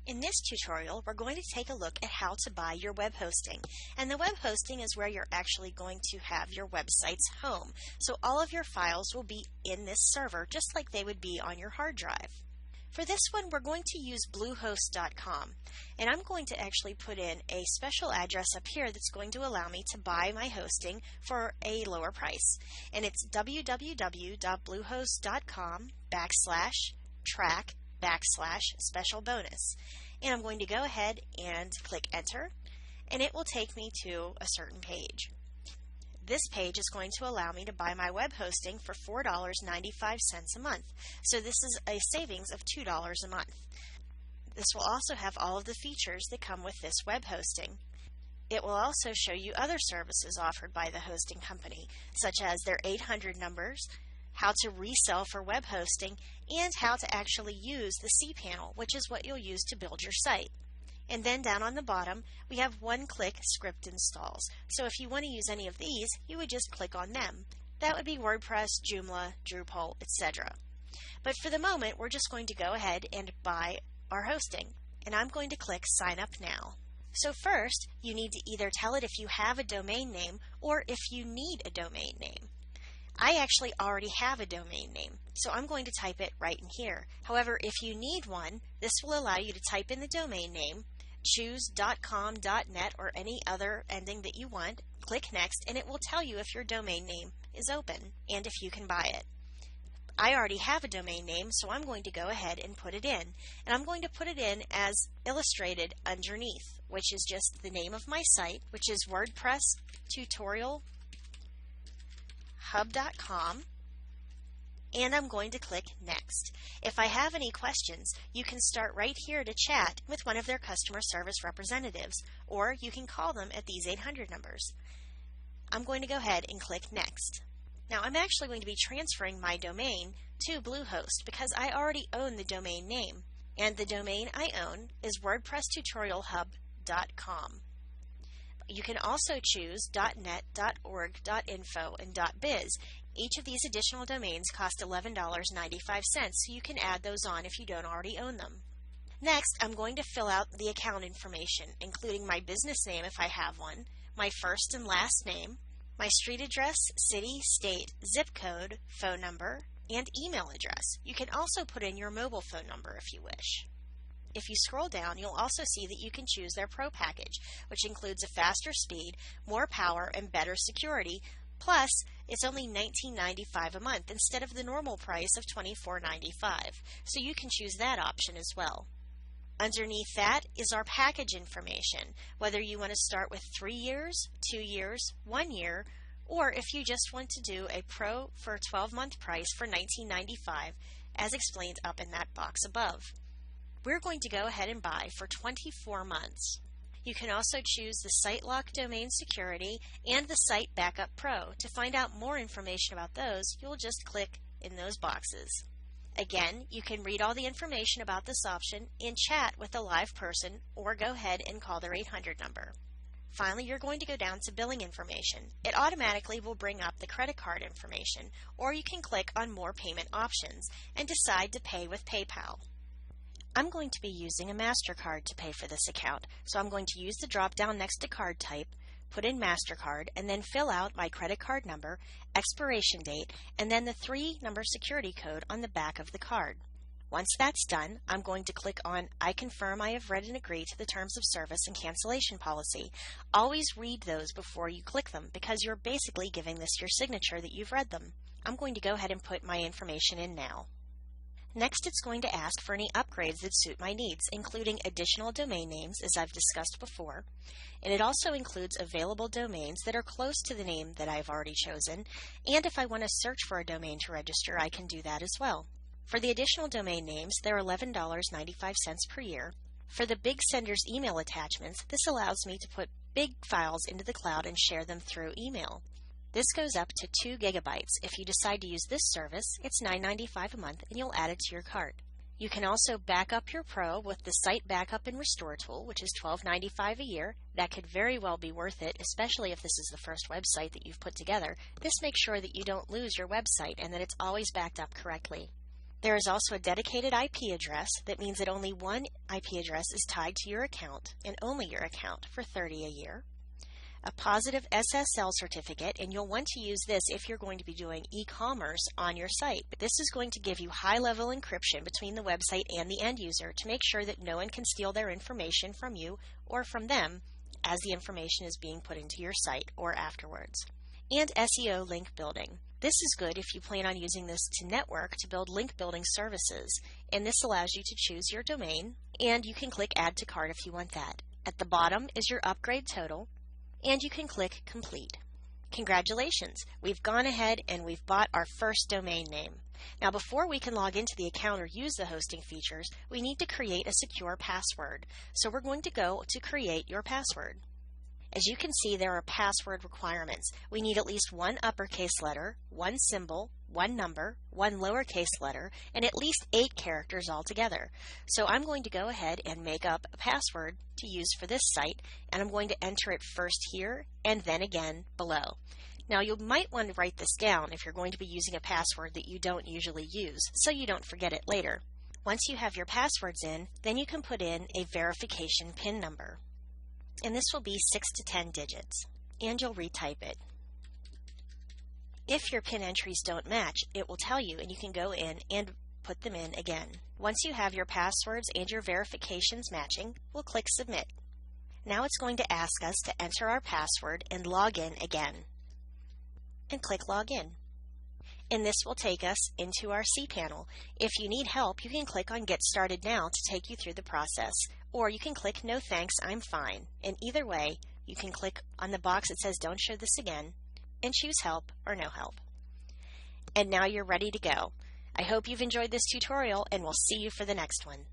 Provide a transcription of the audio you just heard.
In this tutorial, we're going to take a look at how to buy your web hosting. And the web hosting is where you're actually going to have your website's home. So all of your files will be in this server just like they would be on your hard drive. For this one, we're going to use bluehost.com. And I'm going to actually put in a special address up here that's going to allow me to buy my hosting for a lower price. And it's www.bluehost.com/track/special bonus. And I'm going to go ahead and click enter, and it will take me to a certain page. This page is going to allow me to buy my web hosting for $4.95 a month. So this is a savings of $2 a month. This will also have all of the features that come with this web hosting. It will also show you other services offered by the hosting company, such as their 800 numbers, how to resell for web hosting, and how to actually use the cPanel, which is what you'll use to build your site. And then down on the bottom, we have one-click script installs. So if you want to use any of these, you would just click on them. That would be WordPress, Joomla, Drupal, etc. But for the moment, we're just going to go ahead and buy our hosting. And I'm going to click Sign Up Now. So first, you need to either tell it if you have a domain name or if you need a domain name. I actually already have a domain name, so I'm going to type it right in here. However, if you need one, this will allow you to type in the domain name, choose .com, .net, or any other ending that you want, click Next, and it will tell you if your domain name is open and if you can buy it. I already have a domain name, so I'm going to go ahead and put it in. And I'm going to put it in as illustrated underneath, which is just the name of my site, which is WordPress tutorial hub.com, and I'm going to click Next. If I have any questions, you can start right here to chat with one of their customer service representatives, or you can call them at these 800 numbers. I'm going to go ahead and click Next. Now I'm actually going to be transferring my domain to Bluehost because I already own the domain name, and the domain I own is WordPressTutorialHub.com. You can also choose .net, .org, .info, and .biz. Each of these additional domains cost $11.95, so you can add those on if you don't already own them. Next, I'm going to fill out the account information, including my business name if I have one, my first and last name, my street address, city, state, zip code, phone number, and email address. You can also put in your mobile phone number if you wish. If you scroll down, you'll also see that you can choose their Pro package, which includes a faster speed, more power, and better security. Plus, it's only $19.95 a month instead of the normal price of $24.95. So you can choose that option as well. Underneath that is our package information, whether you want to start with 3 years, 2 years, 1 year, or if you just want to do a Pro for a 12-month price for $19.95, as explained up in that box above. We're going to go ahead and buy for 24 months. You can also choose the Site Lock Domain Security and the Site Backup Pro. To find out more information about those, you'll just click in those boxes. Again, you can read all the information about this option and chat with a live person or go ahead and call their 800 number. Finally, you're going to go down to billing information. It automatically will bring up the credit card information, or you can click on more payment options and decide to pay with PayPal. I'm going to be using a MasterCard to pay for this account, so I'm going to use the drop-down next to card type, put in MasterCard, and then fill out my credit card number, expiration date, and then the 3-number security code on the back of the card. Once that's done, I'm going to click on I confirm I have read and agree to the terms of service and cancellation policy. Always read those before you click them because you're basically giving this your signature that you've read them. I'm going to go ahead and put my information in now. Next, it's going to ask for any upgrades that suit my needs, including additional domain names, as I've discussed before. And it also includes available domains that are close to the name that I've already chosen. And if I want to search for a domain to register, I can do that as well. For the additional domain names, they're $11.95 per year. For the Big Senders email attachments, this allows me to put big files into the cloud and share them through email. This goes up to 2 gigabytes. If you decide to use this service, it's $9.95 a month and you'll add it to your cart. You can also back up your Pro with the Site Backup and Restore tool, which is $12.95 a year. That could very well be worth it, especially if this is the first website that you've put together. This makes sure that you don't lose your website and that it's always backed up correctly. There is also a dedicated IP address. That means that only one IP address is tied to your account and only your account for $30 a year. A positive SSL certificate, and you'll want to use this if you're going to be doing e-commerce on your site. This is going to give you high-level encryption between the website and the end user to make sure that no one can steal their information from you or from them as the information is being put into your site or afterwards. And SEO link building. This is good if you plan on using this to network to build link building services, and this allows you to choose your domain, and you can click Add to Cart if you want that. At the bottom is your upgrade total, and you can click Complete. Congratulations! We've gone ahead and we've bought our first domain name. Now, before we can log into the account or use the hosting features, we need to create a secure password. So we're going to go to Create Your Password. As you can see, there are password requirements. We need at least one uppercase letter, one symbol, one number, one lowercase letter, and at least 8 characters altogether. So I'm going to go ahead and make up a password to use for this site, and I'm going to enter it first here and then again below. Now, you might want to write this down if you're going to be using a password that you don't usually use, so you don't forget it later. Once you have your passwords in, then you can put in a verification PIN number. And this will be 6 to 10 digits, and you'll retype it. If your PIN entries don't match, it will tell you, and you can go in and put them in again. Once you have your passwords and your verifications matching, we'll click Submit. Now it's going to ask us to enter our password and log in again. And click Log In. And this will take us into our cPanel. If you need help, you can click on Get Started Now to take you through the process. Or you can click No Thanks, I'm Fine. And either way, you can click on the box that says Don't show this again and choose Help or No Help. And now you're ready to go. I hope you've enjoyed this tutorial, and we'll see you for the next one.